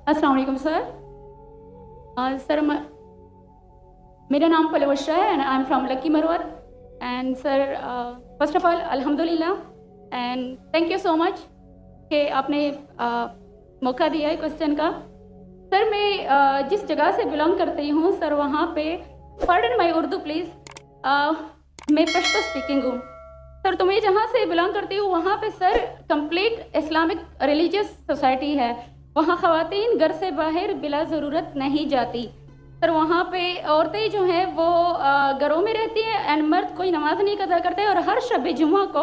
अस्सलाम वालेकुम sir. Sir मेरा नाम पलवशा है and I am from Lakki Marwat and sir first of all अल्हम्दुलिल्लाह and thank you so much कि आपने मौका दिया है क्वेश्चन का। सर मैं जिस जगह से बिलोंग करती हूँ सर वहाँ पे पार्डन माई उर्दू प्लीज़, मैं पश्तो स्पीकिंग हूँ सर। तो मैं जहाँ से बिलोंग करती हूँ वहाँ पे sir complete Islamic religious society है। वहाँ ख़वातीन घर से बाहर बिला ज़रूरत नहीं जाती सर। वहाँ पे औरतें जो हैं वो घरों में रहती हैं एंड मर्द कोई नमाज नहीं अदा करते। और हर शब जुमा को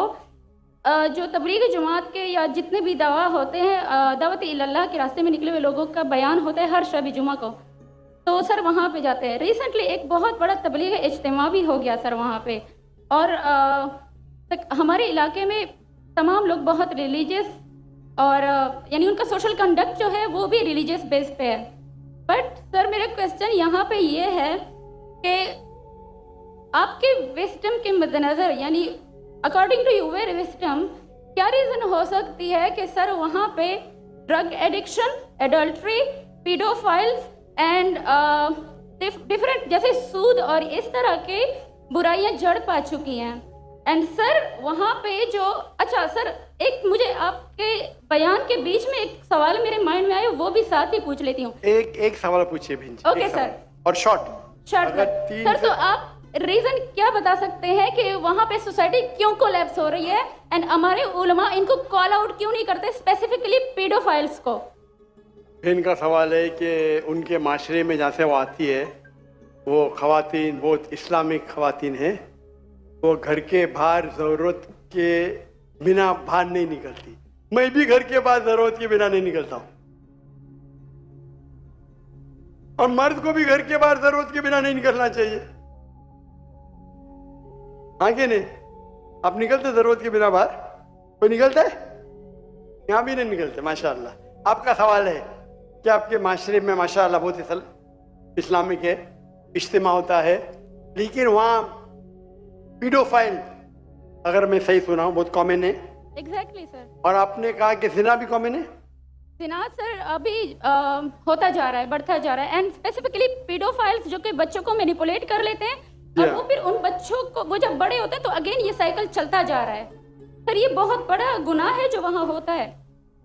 जो तबलीग जमात के या जितने भी दवा होते हैं दावत इल्लल्लाह के रास्ते में निकले हुए लोगों का बयान होता है हर शब जुमा को, तो सर वहाँ पे जाते हैं। रिसेंटली एक बहुत बड़ा तबलीग इज्तिमा भी हो गया सर वहाँ पे। और हमारे इलाके में तमाम लोग बहुत रिलीजियस और यानी उनका सोशल कंडक्ट जो है वो भी रिलीजियस बेस पे है। बट सर मेरा क्वेश्चन यहाँ पे ये है कि आपके विस्डम के मद्देनज़र यानी अकॉर्डिंग टू यूर विस्डम क्या रीज़न हो सकती है कि सर वहाँ पे drug addiction, adultery, paedophiles and different जैसे सूद और इस तरह के बुराइयाँ जड़ पा चुकी हैं। एंड सर वहाँ पे जो अच्छा सर एक मुझे आपके बयान के बीच में एक सवाल मेरे माइंड में आया, वो भी साथ ही पूछ लेती हूँ। एक सवाल पूछिए बहन जी। Okay sir. और शॉर्ट सर तो आप रीजन क्या बता सकते हैं कि वहाँ पे सोसाइटी क्यों कोलैप्स हो रही है एंड हमारे उलमा इनको कॉल आउट क्यों नहीं करते, स्पेसिफिकली पीडोफाइल्स को? इनका सवाल है कि उनके माशरे में जहाँ से वो आती है वो ख़वातीन बहुत इस्लामिक ख़वातीन हैं, वो घर के बाहर ज़रूरत के बिना बाहर नहीं निकलती। मैं भी घर के बाहर ज़रूरत के बिना नहीं निकलता हूँ और मर्द को भी घर के बाहर ज़रूरत के बिना नहीं निकलना चाहिए। आगे नहीं आप निकलते ज़रूरत के बिना बाहर? कोई निकलता है? यहाँ भी नहीं निकलते माशाअल्लाह। आपका सवाल है कि आपके माशरे में माशाअल्लाह बहुत इस्लामिक है, इज्तिमा होता है, लेकिन वहाँ पीडोफाइल अगर मैं सही सुना हूँ बहुत कॉमन है। Exactly sir. और आपने कहा कि जिना भी कॉमन है? जिना सर अभी होता जा रहा है, बढ़ता जा रहा है एंड स्पेसिफिकली पीडोफाइल्स जो कि बच्चों को मैनिपुलेट कर लेते हैं और वो फिर उन बच्चों को वो जब बड़े होते हैं तो अगेन ये साइकिल चलता जा रहा है सर। ये बहुत बड़ा गुनाह है जो वहाँ होता है।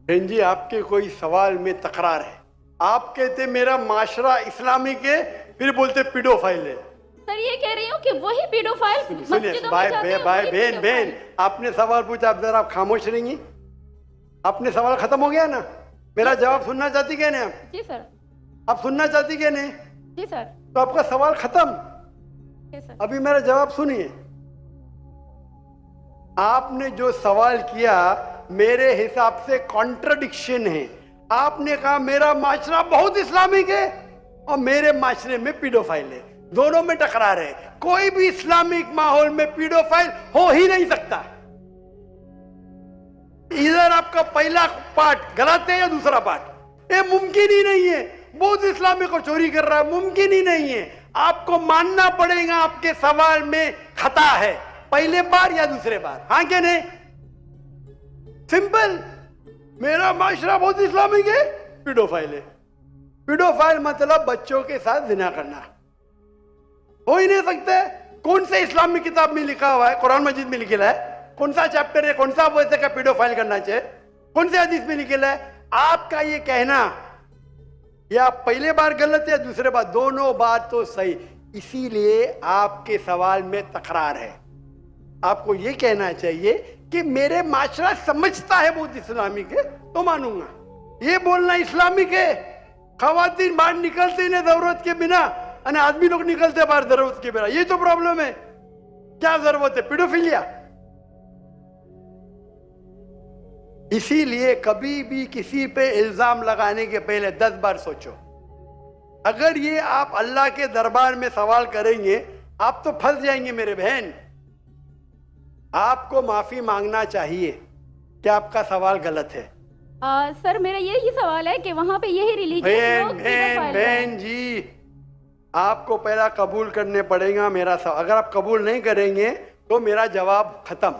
बहन जी आपके कोई सवाल में तकरार है। आप कहते मेरा माशरा इस्लामिक है, फिर बोलते पीडोफाइल है। सर ये कह रही हूँ कि वही पीडोफाइल्स मस्जिदों में जाते हैं। भाई बहन आपने सवाल पूछा, आप जरा आप खामोश रहेंगी? आपने सवाल खत्म हो गया ना? मेरा जवाब सुनना चाहती क्या नहीं आप? जी सर। आप सुनना चाहती क्या नहीं? जी सर। तो आपका सवाल खत्म। सर अभी मेरा जवाब सुनिए। आपने जो सवाल किया मेरे हिसाब से कॉन्ट्रडिक्शन है। आपने कहा मेरा माशरा बहुत इस्लामिक है और मेरे माशरे में पीडोफाइल है, दोनों में टकरार है। कोई भी इस्लामिक माहौल में पीडोफाइल हो ही नहीं सकता। इधर आपका पहला पार्ट गलत है या दूसरा पार्ट? ये मुमकिन ही नहीं है। बहुत इस्लामिक को चोरी कर रहा है, मुमकिन ही नहीं है। आपको मानना पड़ेगा आपके सवाल में खता है, पहले बार या दूसरे बार। हाँ क्या नहीं? सिंपल। मेरा माशरा बहुत इस्लामिक है, पीडोफाइल है। पीडोफाइल मतलब बच्चों के साथ जिना करना हो ही नहीं सकता। कौन से इस्लामिक किताब में लिखा हुआ है? कुरान मजीद में लिखा है? कौन सा चैप्टर है, कौन सा वैसे का पीडोफाइल करना चाहिए? कौन से हदीस में लिखा है? आपका ये कहना या पहले बार गलत है, दूसरे बार, दोनों बात तो सही। इसीलिए आपके सवाल में तकरार है। आपको ये कहना चाहिए कि मेरे माशरा समझता है बहुत इस्लामिक है तो मानूंगा। ये बोलना इस्लामिक है, खवातीन बाहर निकलते नहीं जरूरत के बिना और आदमी लोग निकलते बाहर जरूरत के बिना, ये तो प्रॉब्लम है। क्या जरूरत है? पीडोफिलिया। इसीलिए कभी भी किसी पे इल्जाम लगाने के पहले 10 बार सोचो। अगर ये आप अल्लाह के दरबार में सवाल करेंगे आप तो फंस जाएंगे मेरे बहन। आपको माफी मांगना चाहिए कि आपका सवाल गलत है। सर मेरा यही सवाल है कि वहाँ पे यही रिलीजियस लोग बहन जी आपको पहला कबूल करने पड़ेगा मेरा सवाल। अगर आप कबूल नहीं करेंगे तो मेरा जवाब खत्म।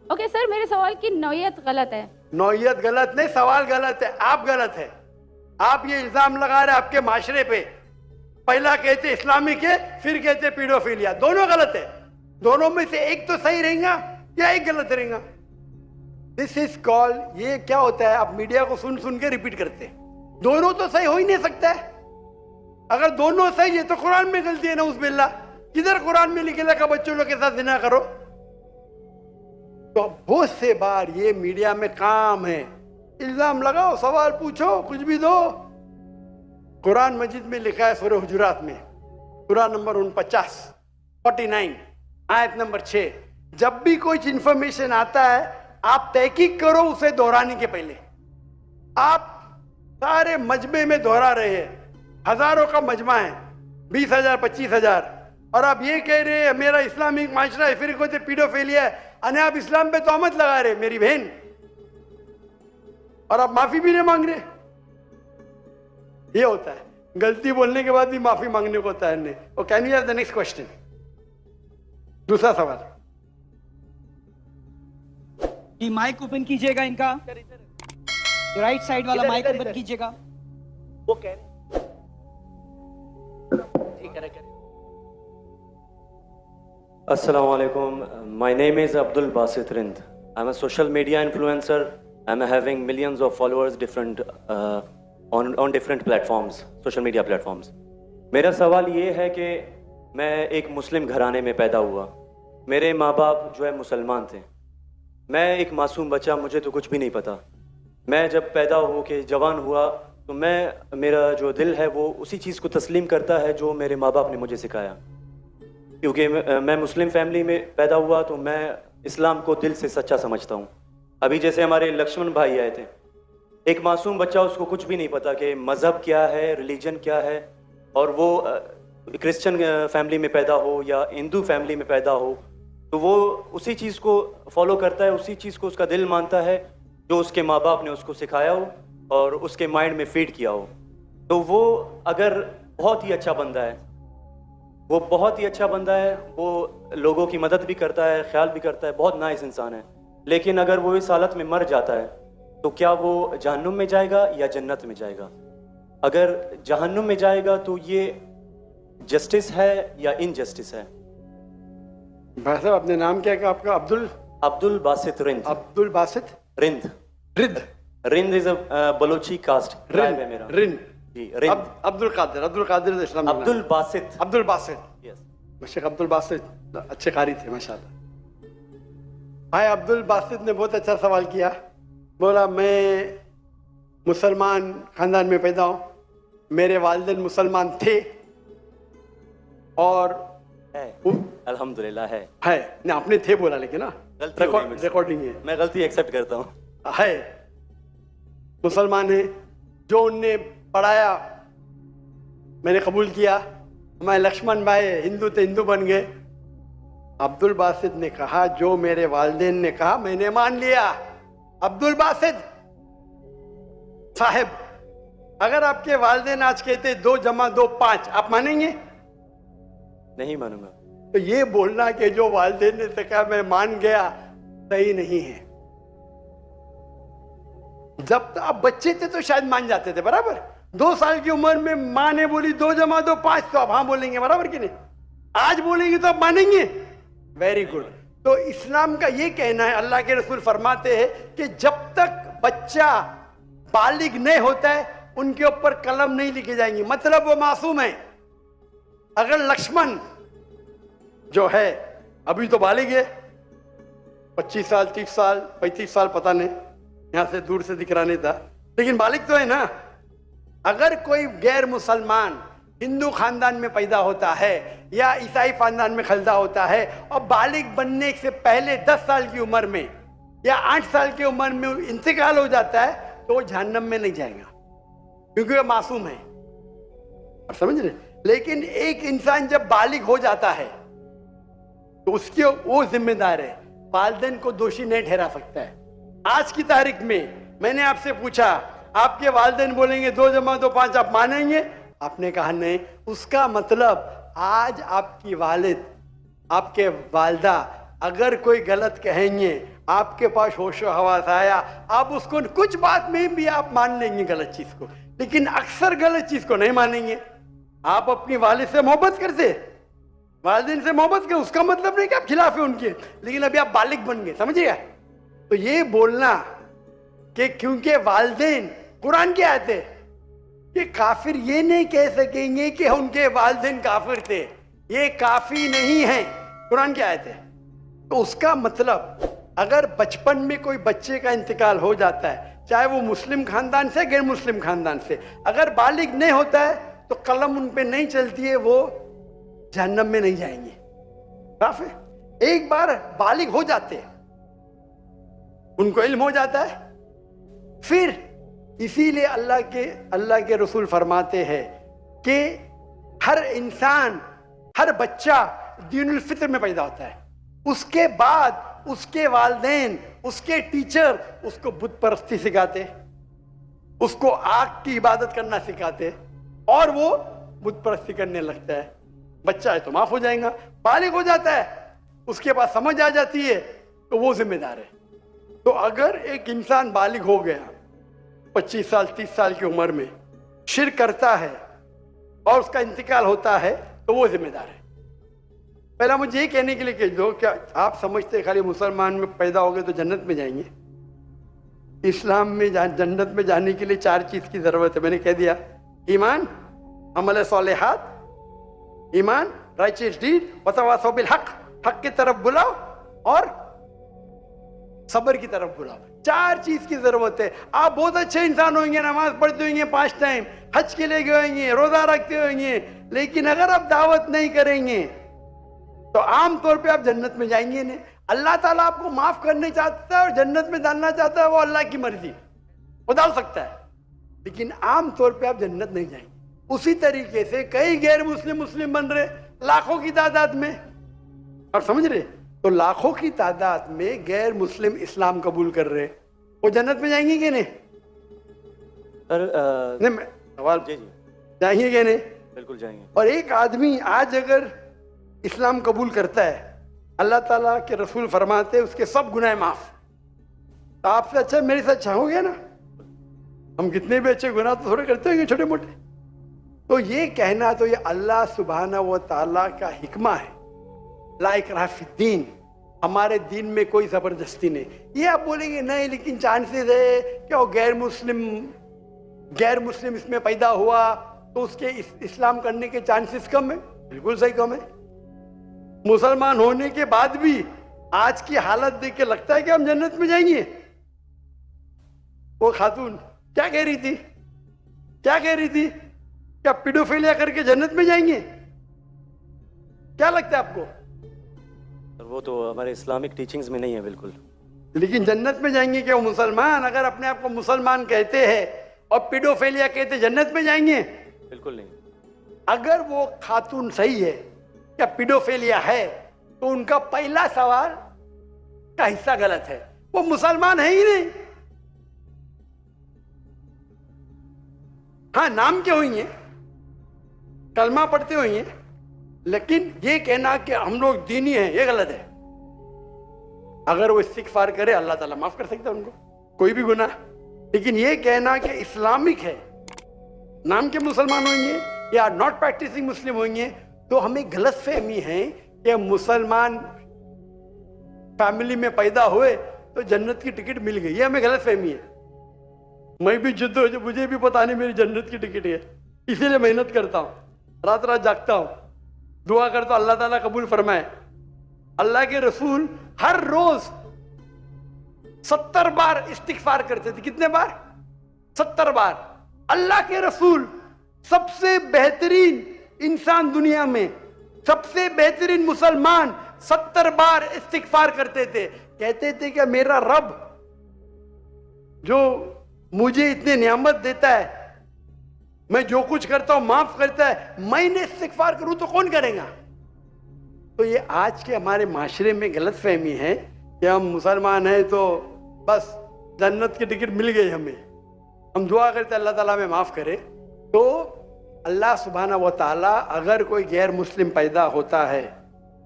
ओके सर, मेरे सवाल की नौयत गलत है। नौयत गलत नहीं, सवाल गलत है, आप गलत है। आप ये इल्जाम लगा रहे आपके माशरे पे, पहला कहते इस्लामिक है, फिर कहते पीडोफिलिया। दोनों गलत है। दोनों में से एक तो सही रहेगा या एक गलत रहेगा। दिस इज कॉल, ये क्या होता है, आप मीडिया को सुन सुन के रिपीट करते हैं। दोनों तो सही हो ही नहीं सकता है। अगर दोनों सही है तो कुरान में गलती है ना, उस बिल्ला। किधर कुरान में लिखेला का बच्चों लोग के साथ जिना करो? तो बहुत से बार ये मीडिया में काम है, इल्जाम लगाओ, सवाल पूछो, कुछ भी दो। कुरान मजीद में लिखा है सूरह हुजुरात में, सूरह नंबर 49 आयत नंबर 6, जब भी कोई इंफॉर्मेशन आता है आप तहकीक करो उसे दोहराने के पहले। आप सारे मजमे में दोहरा रहे हैं, हजारों का मजमा है, 20,000 25,000, और आप ये कह रहे हैं मेरा इस्लामिक माशरा है, फिर कहते पीडोफिलिया है, अने आप इस्लाम पे तोहमत लगा रहे मेरी बहन, और आप माफी भी नहीं मांग रहे। ये होता है, गलती बोलने के बाद भी माफी मांगने को होता है। और can you have the next question? दूसरा सवाल। कि माइक ओपन कीजिएगा, इनका राइट साइड वाला माइक ओपन कीजिएगा। वो कह रहे Assalamu alaikum. My name is Abdul Basit Rind. I'm a social media influencer. I'm having millions of followers on different platforms, social media platforms. मेरा सवाल ये है कि मैं एक मुस्लिम घराने में पैदा हुआ। मेरे माँ बाप जो है मुसलमान थे। मैं एक मासूम बच्चा, मुझे तो कुछ भी नहीं पता। मैं जब पैदा हो के जवान हुआ तो मेरा जो दिल है वो उसी चीज़ को तस्लीम करता है जो मेरे माँ बाप ने मुझे सिखाया। क्योंकि मैं मुस्लिम फैमिली में पैदा हुआ तो मैं इस्लाम को दिल से सच्चा समझता हूँ। अभी जैसे हमारे लक्ष्मण भाई आए थे, एक मासूम बच्चा, उसको कुछ भी नहीं पता कि मज़हब क्या है, रिलीजन क्या है, और वो क्रिश्चियन फैमिली में पैदा हो या हिंदू फैमिली में पैदा हो तो वो उसी चीज़ को फॉलो करता है, उसी चीज़ को उसका दिल मानता है जो उसके माँ बाप ने उसको सिखाया हो और उसके माइंड में फीड किया हो। तो वो अगर बहुत ही अच्छा बंदा है, वो बहुत ही अच्छा बंदा है, वो लोगों की मदद भी करता है, ख्याल भी करता है, बहुत नाइस इंसान है, लेकिन अगर वो इस हालत में मर जाता है तो क्या वो जहन्नुम में जाएगा या जन्नत में जाएगा? अगर जहन्नुम में जाएगा तो ये जस्टिस है या इनजस्टिस है? भाई साहब, अपने नाम क्या है आपका? Abdul Basit Rind. Abdul Basit Rind. Rind is a Balochi caste tribe है मेरा। रिंद जी, रिंद। अब्दुल कादिर इस्लाम। अब्दुल बासित। यस, शेख अब्दुल बासित अच्छे कारी थे माशाल्लाह। भाई अब्दुल बासित ने बहुत अच्छा सवाल किया। बोला मैं मुसलमान खानदान में पैदा हूँ, मेरे वालिदैन मुसलमान थे और है, अल्हम्दुलिल्लाह है नहीं, आपने थे बोला लेकिन ना, रिकॉर्डिंग है, मैं गलती एक्सेप्ट करता हूँ। है, मुसलमान है। जो उनने पढ़ाया मैंने कबूल किया। हमारे लक्ष्मण भाई हिंदू थे, हिंदू बन गए। अब्दुल बासित ने कहा जो मेरे वालिदैन ने कहा मैंने मान लिया। अब्दुल बासित साहब, अगर आपके वालिदैन आज कहते 2 + 2 5, आप मानेंगे? नहीं मानूंगा। तो ये बोलना कि जो वालिदैन ने कहा मैं मान गया, सही नहीं है। जब आप बच्चे थे तो शायद मान जाते थे, बराबर। 2 साल की उम्र में माँ ने बोली 2 + 2 5, तो आप हाँ बोलेंगे, बराबर कि नहीं? आज बोलेंगे तो आप मानेंगे। Very good. तो इस्लाम का ये कहना है, अल्लाह के रसूल फरमाते हैं कि जब तक बच्चा बालिग नहीं होता है उनके ऊपर कलम नहीं लिखे जाएंगे, मतलब वो मासूम है। अगर लक्ष्मण जो है अभी तो बालिग है, 25 साल 30 साल 35 साल पता नहीं, यहां से दूर से दिख रहा नहीं था, लेकिन बालिग तो है ना। अगर कोई गैर मुसलमान हिंदू खानदान में पैदा होता है या ईसाई खानदान में खलदा होता है और बालिग बनने से पहले 10 साल की उम्र में या 8 साल की उम्र में इंतकाल हो जाता है तो वो जहन्नम में नहीं जाएगा, क्योंकि वो मासूम है। और समझ रहे? लेकिन एक इंसान जब बालिग हो जाता है तो उसके वो जिम्मेदार है, वालिदैन को दोषी नहीं ठहरा सकता है। आज की तारीख में मैंने आपसे पूछा, आपके वालिदैन बोलेंगे 2 + 2 5, आप मानेंगे? आपने कहा नहीं। उसका मतलब आज आपकी वालिद, आपके वालदा अगर कोई गलत कहेंगे, आपके पास होशो हवास आया, आप उसको कुछ बात में भी आप मान लेंगे गलत चीज को, लेकिन अक्सर गलत चीज को नहीं मानेंगे। आप अपनी वालिद से मोहब्बत करते, वालिदैन से मोहब्बत कर, उसका मतलब नहीं कि आप खिलाफ है उनके, लेकिन अभी आप बालिग बन गए, समझिएगा। तो ये बोलना कि क्योंकि वालिदैन, कुरान की आयत है, ये काफिर ये नहीं कह सकेंगे कि उनके वालिदैन काफिर थे, ये काफी नहीं है, कुरान की आयत है। तो उसका मतलब अगर बचपन में कोई बच्चे का इंतकाल हो जाता है, चाहे वो मुस्लिम खानदान से गैर मुस्लिम खानदान से, अगर बालिग नहीं होता है तो कलम उन पे नहीं चलती है, वो जहन्नम में नहीं जाएंगे। साफ है। एक बार बालिग हो जाते हैं, उनको इल्म हो जाता है, फिर इसीलिए अल्लाह के रसूल फरमाते हैं कि हर इंसान, हर बच्चा दीनुल फित्र में पैदा होता है, उसके बाद उसके वालिदैन, उसके टीचर उसको बुत परस्ती सिखाते, उसको आग की इबादत करना सिखाते, और वो बुत परस्ती करने लगता है। बच्चा है तो माफ हो जाएगा, बालिग हो जाता है, उसके बाद समझ आ जाती है, तो वो जिम्मेदार है। तो अगर एक इंसान बालिग हो गया 25 साल 30 साल की उम्र में, शिर्क करता है और उसका इंतकाल होता है, तो वो जिम्मेदार है। पहला मुझे ये कहने के लिए कह दो, क्या आप समझते खाली मुसलमान में पैदा हो गए तो जन्नत में जाएंगे? इस्लाम में जन्नत में जाने के लिए 4 चीज की जरूरत है। मैंने कह दिया, ईमान, अमल सालेहात, ईमान, राइचियस डीड, वतवासौ बिल हक, हक की तरफ बुलाओ और सब्र की तरफ बुलाओ। 4 चीज की जरूरत है। आप बहुत अच्छे इंसान होंगे, नमाज पढ़ते होंगे 5 टाइम, हज के लिए गए होंगे, रोजा रखते होंगे, लेकिन अगर आप दावत नहीं करेंगे तो आम तौर पे आप जन्नत में जाएंगे नहीं। अल्लाह ताला आपको माफ करने चाहता है और जन्नत में डालना चाहता है, वो अल्लाह की मर्जी, वो डाल सकता है, लेकिन आम तौर पे आप जन्नत नहीं जाएंगे। उसी तरीके से कई गैर मुस्लिम बन रहे लाखों की तादाद में, और समझ रहे, तो लाखों की तादाद में गैर मुस्लिम इस्लाम कबूल कर रहे, वो जन्नत में जाएंगे कि नहीं? सवाल जी जाएंगे कि नहीं? बिल्कुल जाएंगे। और एक आदमी आज अगर इस्लाम कबूल करता है, अल्लाह ताला के रसूल फरमाते उसके सब गुनाह माफ। तो आपसे अच्छा मेरे से अच्छा हो गया ना। हम कितने भी अच्छे गुनाह तो थोड़े करते होंगे, छोटे मोटे। तो ये कहना, तो ये अल्लाह सुब्हाना व ताला का हिकमा है, ला इकराह फिद्दीन, हमारे दीन में कोई जबरदस्ती नहीं। ये आप बोलेंगे नहीं, लेकिन चांसेस है क्या वो गैर मुस्लिम इसमें पैदा हुआ तो उसके इस्लाम करने के चांसेस कम है। बिल्कुल सही कम है। मुसलमान होने के बाद भी आज की हालत देख के लगता है कि हम जन्नत में जाएंगे। वो खातून क्या कह रही थी, क्या पीडोफिलिया करके जन्नत में जाएंगे? क्या लगता है आपको? वो तो हमारे इस्लामिक टीचिंग्स में नहीं है बिल्कुल। लेकिन जन्नत में जाएंगे क्या वो मुसलमान? अगर अपने आप को मुसलमान कहते हैं और पीडोफिलिया कहते, जन्नत में जाएंगे? बिल्कुल नहीं। अगर वो खातून सही है, क्या पीडोफिलिया है, तो उनका पहला सवाल का हिस्सा गलत है। वो मुसलमान है ही नहीं। हाँ, नाम के होंगे, कलमा पढ़ते होंगे, लेकिन ये कहना कि हम लोग दीनी हैं, ये गलत है। अगर वो इस्तिगफार करे, अल्लाह ताला माफ कर सकता है उनको, कोई भी गुनाह। लेकिन ये कहना कि इस्लामिक है, नाम के मुसलमान होंगे या नॉट प्रैक्टिसिंग मुस्लिम होंगे, तो हमें गलत फहमी है कि मुसलमान फैमिली में पैदा हुए तो जन्नत की टिकट मिल गई। ये हमें गलत फहमी है। मैं भी जिद्द हो, मुझे भी पता नहीं मेरी जन्नत की टिकट है, इसीलिए मेहनत करता हूँ, रात रात जागता हूँ, दुआ करता हूँ अल्लाह ताला कबूल फरमाए। अल्लाह के रसूल हर रोज 70 बार इस्तिगफार करते थे। कितने बार? 70 बार। अल्लाह के रसूल सबसे बेहतरीन इंसान दुनिया में, सबसे बेहतरीन मुसलमान 70 बार इस्तिगफार करते थे। कहते थे कि मेरा रब जो मुझे इतने नियामत देता है, मैं जो कुछ करता हूं माफ करता है, मैंने इस्तिगफार करूं तो कौन करेगा? तो ये आज के हमारे माशरे में गलत फहमी है कि हम मुसलमान हैं तो बस जन्नत की टिकट मिल गई हमें, हम दुआ करते अल्लाह ताला हमें माफ करे। तो अल्लाह सुब्हाना व ताला अगर कोई गैर मुस्लिम पैदा होता है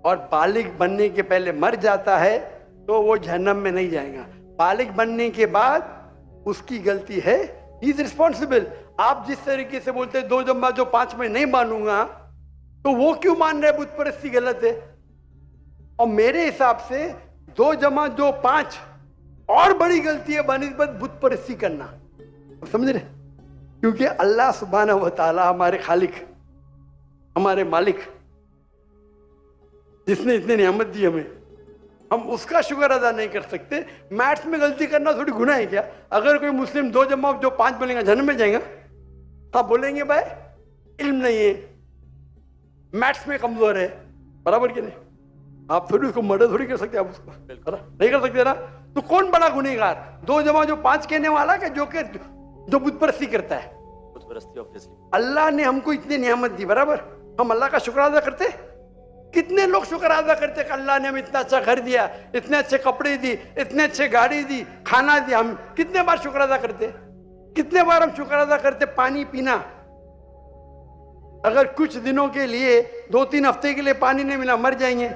और बालिग बनने के पहले मर जाता है तो वो जहन्नम में नहीं जाएगा। बालिग बनने के बाद उसकी गलती है, ही इज रिस्पॉन्सिबल। आप जिस तरीके से बोलते हैं 2 जमा जो 5 में नहीं मानूंगा, तो वो क्यों मान रहे बुत परस्ती गलत है? और मेरे हिसाब से 2 जमा जो 5 और बड़ी गलती है बनिस्बत बुत परस्ती करना। समझ रहे? क्योंकि अल्लाह सुब्हानहू व तआला हमारे खालिक, हमारे मालिक, जिसने इतनी नियामत दी हमें, हम उसका शुक्र अदा नहीं कर सकते। मैथ्स में गलती करना थोड़ी गुनाह है क्या? अगर कोई मुस्लिम 2 जमा जो 5 बोलेगा जन्म में जाएगा, हाँ बोलेंगे भाई इल्म नहीं है, मैथ्स में कमजोर है, बराबर कि नहीं? आप थोड़ी उसको मर्डर थोड़ी कर सकते, आप उसको नहीं कर सकते ना। तो कौन बड़ा गुनहगार, 2 जमा जो 5 कहने वाला कि जो बुत परस्ती करता है? बुत परस्ती ऑब्वियसली। अल्लाह ने हमको इतनी नियामत दी, बराबर, हम अल्लाह का शुक्र अदा करते? कितने लोग शुक्र अदा करते कि अल्लाह ने हमें इतना अच्छा घर दिया, इतने अच्छे कपड़े दी, इतने अच्छे गाड़ी दी, खाना दिया? हम कितने बार शुक्र अदा करते? कितने बार हम शुक्र अदा करते? पानी पीना, अगर कुछ दिनों के लिए 2-3 हफ्ते के लिए पानी नहीं मिला मर जाएंगे,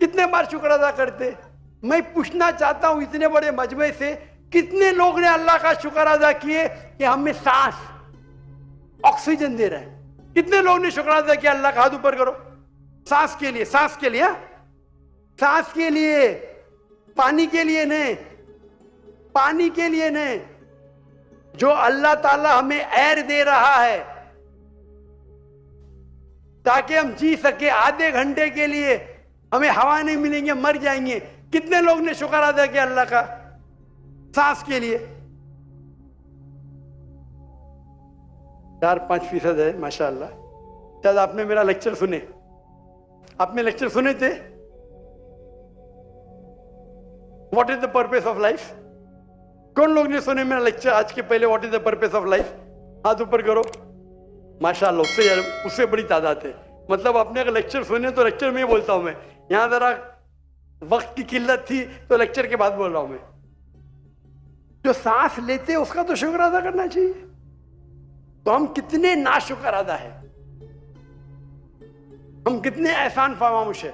कितने बार शुक्र अदा करते? मैं पूछना चाहता हूं इतने बड़े मजमे से कितने लोग ने अल्लाह का शुक्र अदा किए कि हमें सांस, ऑक्सीजन दे रहे हैं? कितने लोग ने शुक्र अदा किया? अल्लाह का हाथ ऊपर करो। सांस के लिए, सांस के लिए, सांस के लिए, पानी के लिए नहीं, पानी के लिए नहीं। जो अल्लाह ताला हमें एयर दे रहा है ताकि हम जी सके, आधे घंटे के लिए हमें हवा नहीं मिलेंगे मर जाएंगे, कितने लोग ने शुक्र अदा किया अल्लाह का सांस के लिए? 4-5% है माशाअल्लाह। शायद आपने मेरा लेक्चर सुने, आपने लेक्चर सुने थे what is the purpose of life? कौन लोग ने सुने मेरा लेक्चर आज के पहले? What is the purpose of life? हाथ ऊपर करो। माशाअल्लाह, उससे बड़ी तादाद है। मतलब आपने अगर लेक्चर सुने तो लेक्चर में ही बोलता हूं मैं, यहां जरा वक्त की किल्लत थी तो लेक्चर के बाद बोल रहा हूं मैं। जो सांस लेते उसका तो शुक्र अदा करना चाहिए। तो हम कितने नाशुक्र अदा है, हम कितने एहसान फरामोश है।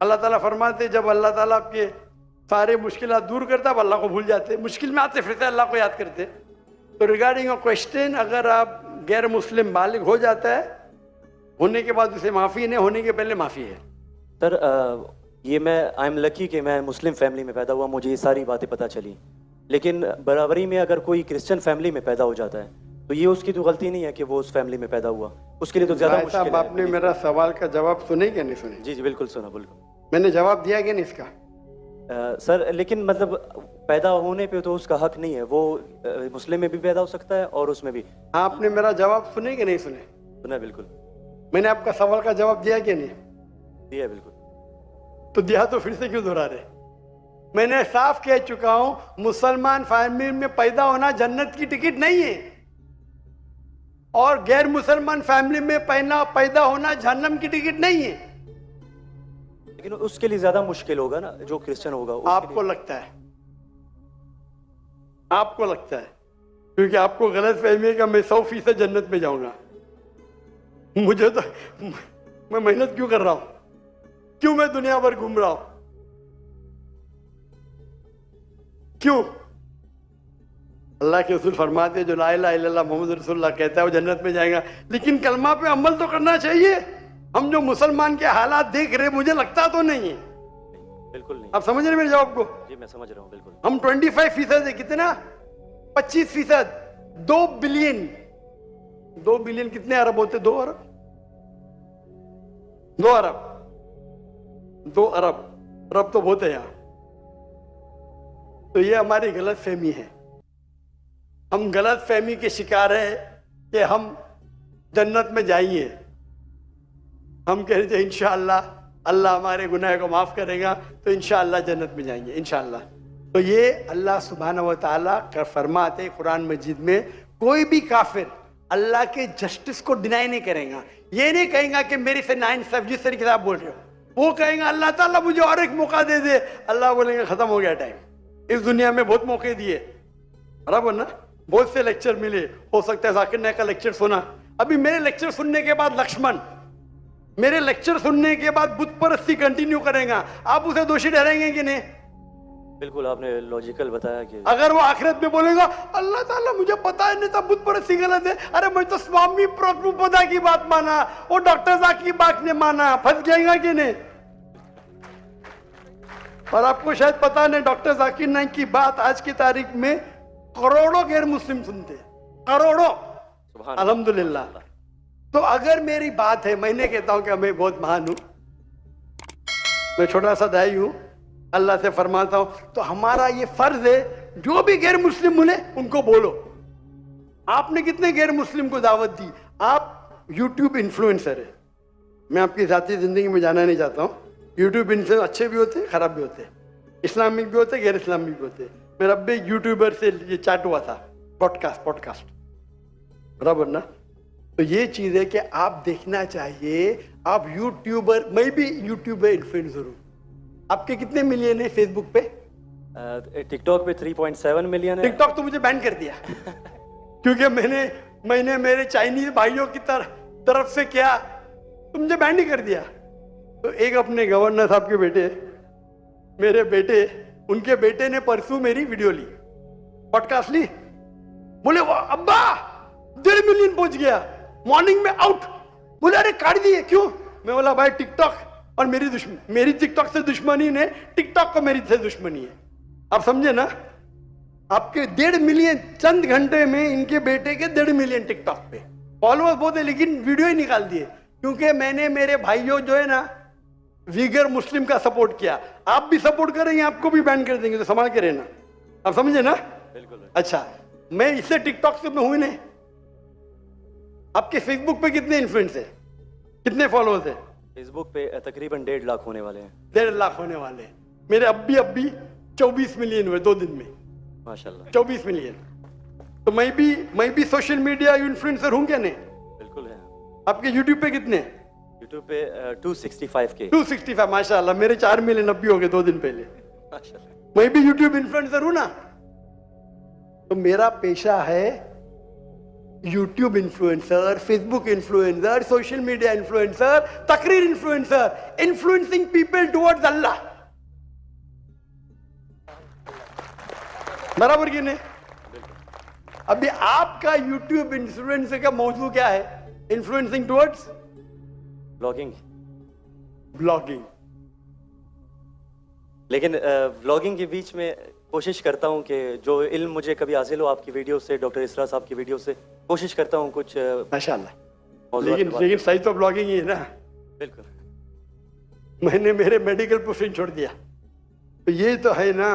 अल्लाह ताला फरमाते जब अल्लाह ताला आपके सारे मुश्किलात दूर करता है, अल्लाह को भूल जाते, मुश्किल में आते फिरते अल्लाह को याद करते। तो रिगार्डिंग अ क्वेश्चन, अगर आप गैर मुस्लिम बालिग हो जाता है, होने के बाद उसे माफ़ी नहीं, होने के पहले माफ़ी है। सर ये मैं आई एम लकी कि मैं मुस्लिम फैमिली में पैदा हुआ, मुझे ये सारी बातें पता चली। लेकिन बराबरी में अगर कोई क्रिश्चियन फैमिली में पैदा हो जाता है तो ये उसकी तो गलती नहीं है कि वो उस फैमिली में पैदा हुआ, उसके लिए तो ज्यादा मुश्किल है। आपने मेरा सवाल का जवाब सुने क्या नहीं सुने? जी जी बिल्कुल सुना, बिल्कुल मैंने जवाब दिया कि नहीं इसका? सर लेकिन मतलब पैदा होने पे तो उसका हक नहीं है, वो मुस्लिम में भी पैदा हो सकता है और उसमें भी। आपने मेरा जवाब सुने कि नहीं सुने? सुना बिल्कुल। मैंने आपका सवाल का जवाब दिया कि नहीं? दिया बिल्कुल। तो दिया तो फिर से क्यों दोहरा रहे? मैंने साफ कह चुका हूं, मुसलमान फैमिली में पैदा होना जन्नत की टिकट नहीं है, और गैर मुसलमान फैमिली में पैदा होना जहन्नम की टिकट नहीं है। लेकिन उसके लिए ज्यादा मुश्किल होगा ना जो क्रिश्चियन होगा। आपको लगता है, आपको लगता है, क्योंकि आपको गलत फहमी है कि मैं 100% जन्नत में जाऊंगा। मुझे तो, मैं मेहनत क्यों कर रहा हूं, क्यों मैं दुनिया भर घूम रहा हूं, क्यों? अल्लाह के रसूल फरमाते जो ला इलाहा इल्लल्लाह मोहम्मद रसूलुल्लाह कहता है वो जन्नत में जाएगा। लेकिन कलमा पे अमल तो करना चाहिए। हम जो मुसलमान के हालात देख रहे, मुझे लगता तो नहीं है। बिल्कुल नहीं। आप समझ रहे मेरे जवाब को? जी मैं समझ रहा हूँ बिल्कुल। हम 25% है, कितना? 25%। 2 बिलियन, 2 बिलियन कितने अरब होते? 2 अरब, 2 अरब, 2 अरब, अरब तो बहुत है यहाँ। तो ये हमारी गलत फहमी है। हम गलत फहमी के शिकार है कि हम जन्नत में जाएंगे। हम कह रहे थे इंशाअल्लाह अल्लाह हमारे गुनाह को माफ करेगा तो इंशाअल्लाह जन्नत में जाएंगे इंशाअल्लाह। तो ये अल्लाह सुब्हानहू व तआला का फरमाते कुरान मजीद में, कोई भी काफिर अल्लाह के जस्टिस को डिनाई नहीं करेगा। ये नहीं कहेगा कि मेरी से नाइंसाफ, जिस तरीके से आप बोल रहे हो, वो कहेगा अल्लाह ताला मुझे और एक मौका दे दे। अल्लाह बोलेंगे खत्म हो गया टाइम, इस दुनिया में बहुत मौके दिए, बराबर ना? बहुत से लेक्चर मिले, हो सकता है जाकिर नायक का लेक्चर सुना। अभी मेरे लेक्चर सुनने के बाद लक्ष्मण मेरे लेक्चर सुनने के बाद बुत परस्ती कंटिन्यू करेगा, आप उसे दोषी ठहराएंगे कि नहीं? बिल्कुल आपने लॉजिकल बताया कि अगर वो आखिरत में बोलेगा अल्लाह ताला मुझे पता है नहीं था बुद्ध पर सी गलत है, अरे मैं तो स्वामी प्रभुपदा की बात माना, वो डॉक्टर साहब की बात ने माना, फंस जाएगा कि नहीं? और आपको शायद पता नहीं, डॉक्टर जाकिर नाइक की बात आज की तारीख में करोड़ों गैर मुस्लिम सुनते हैं, करोड़ों। सुभान अल्हम्दुलिल्लाह। तो अगर मेरी बात है, मैंने कहता हूं कि मैं बहुत महान हूं, मैं छोटा सा दाई हूं, अल्लाह से फरमाता हूं, तो हमारा ये फर्ज है जो भी गैर मुस्लिम मिले उनको बोलो। आपने कितने गैर मुस्लिम को दावत दी? आप यूट्यूब इन्फ्लुएंसर है, मैं आपकी जाती जिंदगी में जाना नहीं चाहता हूं। यूट्यूब इन्फ्लुएंसर अच्छे भी होते हैं, खराब भी होते हैं, इस्लामिक भी होते हैं, गैर इस्लामिक भी होते हैं। मेरा अब भी यूट्यूबर से ये चैट हुआ था, पॉडकास्ट बराबर ना? तो ये चीज है कि आप देखना चाहिए, आप यूट्यूबर, मैं भी यूट्यूबर इन्फ्लुएंसर हूँ। आपके कितने मिलियन है फेसबुक पे? टिकटॉक पे 3.7 मिलियन है। टिकटॉक तो मुझे बैन कर दिया क्योंकि मैंने मेरे चाइनीज भाइयों की तरफ से किया, तो मुझे बैन ही कर दिया। तो एक अपने गवर्नर साहब के बेटे, मेरे बेटे, उनके बेटे ने परसों मेरी वीडियो ली, पॉडकास्ट ली, बोले वाह अब्बा 1.5 मिलियन पहुंच गया, मॉर्निंग में आउट। बोले अरे काट दिए क्यों? मैं बोला भाई टिकटॉक और मेरी टिकटॉक से दुश्मनी ने, टिकटॉक को मेरी से दुश्मनी है। आप समझे ना? आपके 1.5 मिलियन चंद घंटे में, इनके बेटे के 1.5 मिलियन टिकटॉक पे फॉलोअर्स बहुत है, लेकिन वीडियो ही निकाल दिए क्योंकि मैंने मेरे भाइयों जो है ना वीगर मुस्लिम का सपोर्ट किया। आप भी सपोर्ट करेंगे, आपको भी बैन कर देंगे, तो संभाल के रहना। आप समझे ना? बिल्कुल। अच्छा, मैं इससे टिकटॉक से मैं हूं नहीं। आपके फेसबुक पे कितने इन्फ्लुएंस है, कितने फॉलोअर्स है? फेसबुक पे तकरीबन 1.5 लाख होने वाले हैं। 1.5 लाख होने वाले हैं। मेरे अब भी 24 मिलियन हुए 2 दिन में, माशाल्लाह। 24 मिलियन। तो मैं भी सोशल मीडिया इन्फ्लुएंसर हूं क्या नहीं? बिल्कुल है। आपके यूट्यूब पे कितने? यूट्यूब पे 265K। 265, माशाल्लाह। मेरे 4 मिलियन अब भी हो गए 2 दिन पहले। माशाल्लाह। मैं भी यूट्यूब इन्फ्लुएंसर हूं ना। तो मेरा पेशा है YouTube influencer, Facebook influencer, social media influencer, तकरीर इन्फ्लुएंसर, इन्फ्लुएंसिंग पीपल टुवर्ड्स अल्लाह। बराबर कि नहीं? अभी आपका यूट्यूब इन्फ्लुएंसर का मौजूद क्या है? Influencing towards blogging. लेकिन व्लॉगिंग के बीच में कोशिश करता हूँ कि जो इल्म मुझे कभी हासिल हो आपकी वीडियो से, डॉक्टर इसरा साहब की वीडियो से, कोशिश करता हूँ कुछ माशाल्लाह। लेकिन सही तो ब्लॉगिंग ही है ना। बिल्कुल। मैंने मेरे मेडिकल प्रोफेशन छोड़ दिया, तो ये तो है ना।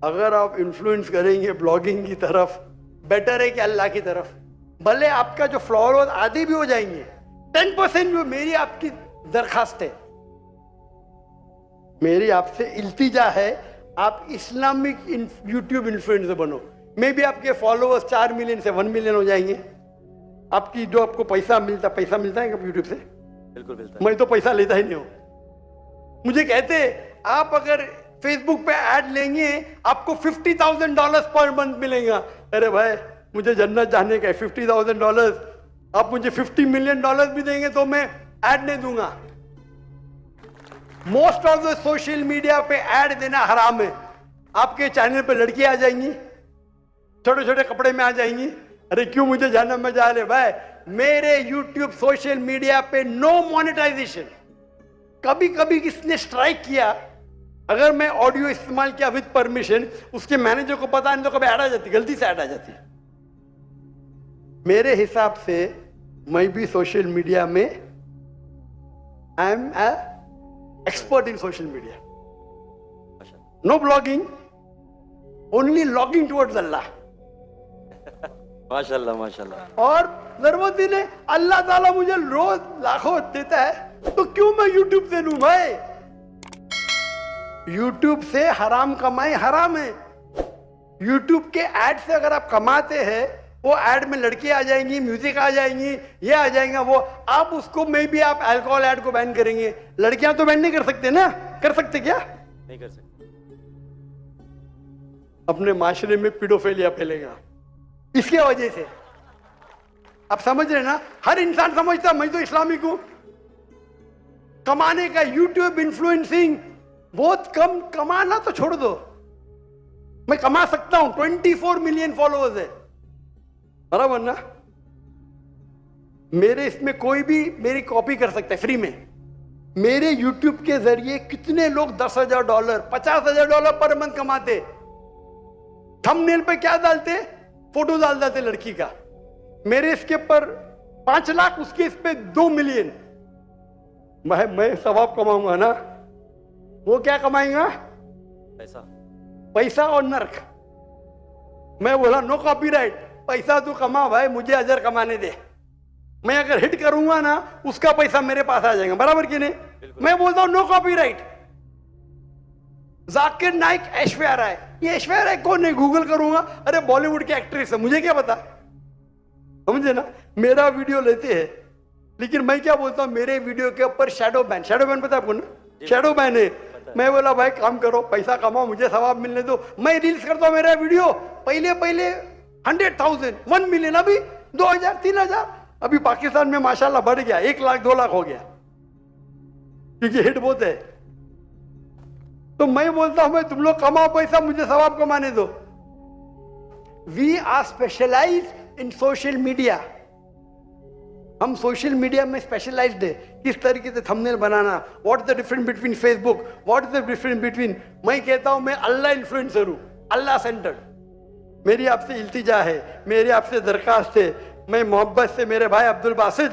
अगर आप इन्फ्लुएंस करेंगे ब्लॉगिंग की तरफ, बेटर है कि अल्लाह की तरफ। भले आपका जो फॉलोअर्स आधे भी हो जाएंगे, 10% जो मेरी आपकी दरखास्त है, मेरी आपसे इल्तिजा है, आप इस्लामिक यूट्यूब इन्फ्लुएंसर बनो। मे भी आपके फॉलोअर्स 4 मिलियन से 1 मिलियन हो जाएंगे। आपकी जो आपको पैसा मिलता है यूट्यूब से? बिल्कुल मिलता है। मैं तो पैसा लेता ही नहीं हूं। मुझे कहते आप अगर फेसबुक पे ऐड लेंगे आपको $50,000 पर मंथ मिलेगा। अरे भाई मुझे जन्नत जाने का है, $50,000 आप मुझे $50 मिलियन भी देंगे तो मैं ऐड नहीं दूंगा। Most of the social media पे ऐड देना हराम है। आपके चैनल पे लड़कियां आ जाएंगी, छोटे छोटे कपड़े में आ जाएंगी। अरे क्यों मुझे जहन्नम में जा रहे भाई? मेरे यूट्यूब सोशल मीडिया पे नो मोनेटाइजेशन। कभी कभी किसने स्ट्राइक किया, अगर मैं ऑडियो इस्तेमाल किया विद परमिशन, उसके मैनेजर को पता नहीं तो कभी ऐड आ जाती, गलती से ऐड आ जाती। मेरे हिसाब से मैं भी सोशल मीडिया में I am expert in social media. No blogging, only logging towards Allah. माशाल्लाह माशाल्लाह। और जरूरत ही नहीं, अल्लाह ताला मुझे रोज लाखों देता है, तो क्यों मैं यूट्यूब से लूं भाई? यूट्यूब से हराम कमाई हराम है। यूट्यूब के ऐड से अगर आप कमाते हैं, वो ऐड में लड़की आ जाएंगी, म्यूजिक आ जाएंगी, ये आ जाएगा वो, आप उसको में भी आप अल्कोहल ऐड को बैन करेंगे। लड़कियां तो बैन नहीं कर सकते ना? कर सकते क्या? नहीं कर सकते। अपने माशरे में पीडोफिलिया फैलेगा इसके वजह से। आप समझ रहे ना? हर इंसान समझता मैं तो इस्लामिक हूं। कमाने का यूट्यूब इन्फ्लुएंसिंग बहुत कम, कमाना तो छोड़ दो, मैं कमा सकता हूं, 24 मिलियन फॉलोअर्स है, बराबर ना? मेरे इसमें कोई भी मेरी कॉपी कर सकता है फ्री में। मेरे यूट्यूब के जरिए कितने लोग $10,000 $50,000 पर मंथ कमाते। थंबनेल पे क्या डालते? फोटो डाल देते लड़की का। मेरे इसके पर 5 लाख, उसके इस पे 2 मिलियन। मैं सवाब कमाऊंगा ना, वो क्या कमाएगा? पैसा और नर्क। मैं बोला नो कॉपीराइट, पैसा तू कमा भाई, मुझे अजर कमाने दे। मैं अगर हिट करूंगा ना, उसका पैसा मेरे पास आ जाएगा, बराबर कि नहीं? मैं बोलता हूं नो कॉपीराइट। जाकिर नाइक, ऐश्वर्या राय, ये ऐश्वर्या राय कौन है? गूगल करूंगा, अरे बॉलीवुड की एक्ट्रेस है, मुझे क्या पता, समझे ना? मेरा वीडियो लेते हैं, लेकिन मैं क्या बोलता हूं, मेरे वीडियो के ऊपर शैडो बैन पता है आपको ना? शैडो बैन है। मैं बोला भाई काम करो, पैसा कमाओ, मुझे सवाब मिलने दो। मैं रील्स करता हूं, मेरा वीडियो पहले 100,000 1 मिलियन, अभी 2,000 3,000, अभी पाकिस्तान में माशाल्लाह बढ़ गया, 1 लाख 2 लाख हो गया, क्योंकि हिट बहुत है। तो मैं बोलता हूं भाई तुम लोग कमाओ पैसा, मुझे सवाब कमाने दो। We are specialized in social media. हम सोशल मीडिया में स्पेशलाइज्ड है, किस तरीके से थंबनेल बनाना, what is the difference between Facebook, what is the difference between. मैं कहता हूं मैं अल्लाह इन्फ्लुएंसर हूं, अल्लाह सेंटर्ड। मेरी आपसे इल्तिजा है, मेरी आपसे दरखास्त है, मैं मोहब्बत से मेरे भाई अब्दुल बासित,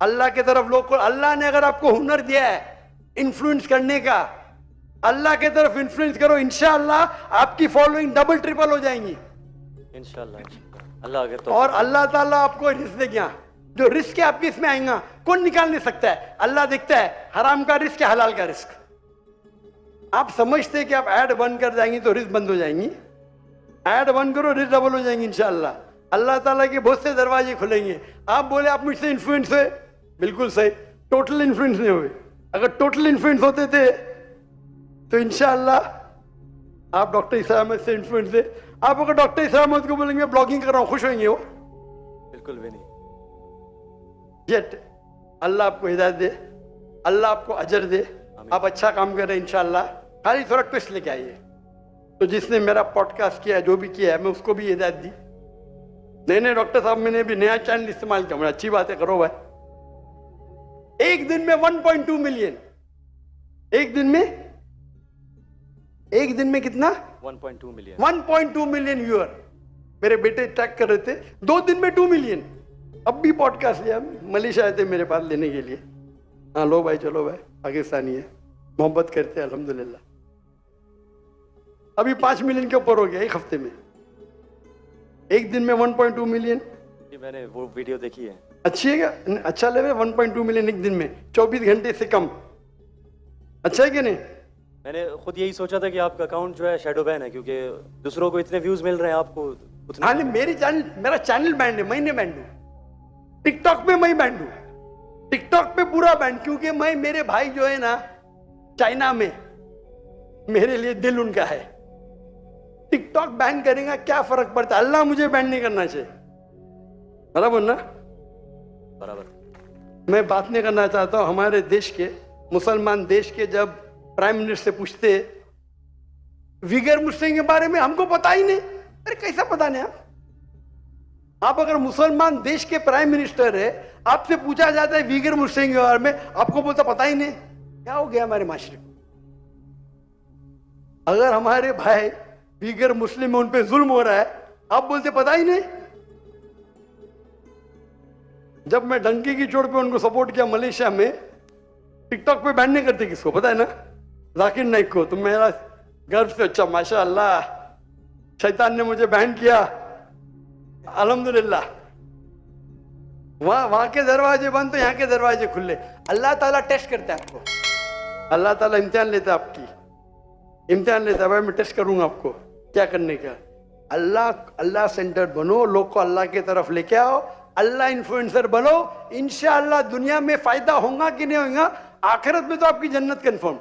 अल्लाह के तरफ लोग को, अल्लाह ने अगर आपको हुनर दिया है इन्फ्लुएंस करने का, अल्लाह के तरफ इन्फ्लुएंस करो, इंशाअल्लाह आपकी फॉलोइंग डबल ट्रिपल हो जाएंगी इंशाअल्लाह। अल्लाह अगर तो, और अल्लाह ताला आपको रिस्क देगा। जो रिस्क है आपके इसमें आएगा, कौन निकाल नहीं सकता है? अल्लाह देखता है हराम का रिस्क है, हलाल का रिस्क। आप समझते हैं कि आप ऐड बंद कर जाएंगी तो रिस्क बंद हो जाएंगी। ऐड बंद करो, रिस्क डबल हो जाएंगी इंशाअल्लाह। अल्लाह ताला के बहुत से दरवाजे खुलेंगे। आप बोले आप मुझसे इन्फ्लुएंस हुए, बिल्कुल सही, टोटल इन्फ्लुएंस नहीं हुए। अगर टोटल इन्फ्लुएंस होते थे तो इंशाअल्लाह आप डॉक्टर इसरार अहमद से इन्फ्लुएंस थे। आप अगर डॉक्टर इसरार अहमद को बोलेंगे ब्लॉगिंग कर रहा हूं, खुश होंगे वो? बिल्कुल भी नहीं। जेट अल्लाह आपको हिदायत दे, अल्लाह आपको अजर दे, आप अच्छा काम कर रहे हैं इंशाअल्लाह। खाली थोड़ा ट्विस्ट लेके आइए। तो जिसने मेरा पॉडकास्ट किया, जो भी किया है, मैं उसको भी हिदायत दी। नहीं डॉक्टर साहब, मैंने भी नया चैनल इस्तेमाल किया, मुझे अच्छी बात है, करो भाई। एक दिन में 1.2 मिलियन, एक दिन में कितना? 1.2 मिलियन 1.2 मिलियन व्यूअर। मेरे बेटे ट्रैक कर रहे थे, 2 दिन में 2 मिलियन। अब भी पॉडकास्ट लिया, मलेशिया आए थे मेरे पास लेने के लिए। हाँ लो भाई, चलो भाई, पाकिस्तानी है, मोहब्बत करते हैं अल्हम्दुलिल्लाह। अभी 5 मिलियन के ऊपर हो गया एक हफ्ते में, एक दिन में 1.2 मिलियन। मैंने वो वीडियो देखी है, अच्छी है क्या? अच्छा लगे 1.2 मिलियन एक दिन में, 24 घंटे से कम, अच्छा है कि नहीं? मैंने खुद यही सोचा था कि आपका अकाउंट जो है शैडो बैन है, क्योंकि दूसरों को इतने व्यूज मिल रहे हैं, आपको उतने। हाँ नहीं, मेरा चैनल बैंड है, मैं नहीं बैंड हूँ। टिकटॉक पे मैं बैंड हूँ, टिकटॉक पे पूरा बैंड, क्योंकि मैं, मेरे भाई जो है ना चाइना में, मेरे लिए दिल उनका है। टिकटॉक बैन करेगा क्या फर्क पड़ता है? अल्लाह मुझे बैन नहीं करना चाहिए, बराबर ना? बराबर। मैं बात नहीं करना चाहता हूं हमारे देश के, मुसलमान देश के, जब प्राइम मिनिस्टर से पूछते विगर मुस्लिम के बारे में, हमको पता ही नहीं। अरे कैसा पता नहीं? आप अगर मुसलमान देश के प्राइम मिनिस्टर है, आपसे पूछा जाता है विगर मुस्लिम के बारे में, आपको बोलता पता ही नहीं। क्या हो गया हमारे माशरे को? अगर हमारे भाई विगर मुस्लिम है, उन पे जुल्म हो रहा है, आप बोलते पता ही नहीं। जब मैं डंकी की चोट पे उनको सपोर्ट किया मलेशिया में, टिकटॉक पे बैन नहीं करते किसको, पता है ना? जाकिर नाइक को। तो मेरा गर्व से, अच्छा माशाअल्लाह, शैतान ने मुझे बैन किया, अल्हम्दुलिल्लाह। वहां के दरवाजे बंद तो यहाँ के दरवाजे खुले। अल्लाह ताला टेस्ट करता है आपको, अल्लाह ताला इम्तिहान लेता है आपकी, इम्तिहान लेता है। भाई मैं टेस्ट करूंगा आपको क्या करने का। अल्लाह सेंटर्ड बनो, लोग को अल्लाह की तरफ लेके आओ, अल्लाह इन्फ्लुएंसर बनो। इंशाअल्लाह दुनिया में फायदा होगा कि नहीं होगा, आखिरत में तो आपकी जन्नत कन्फर्म।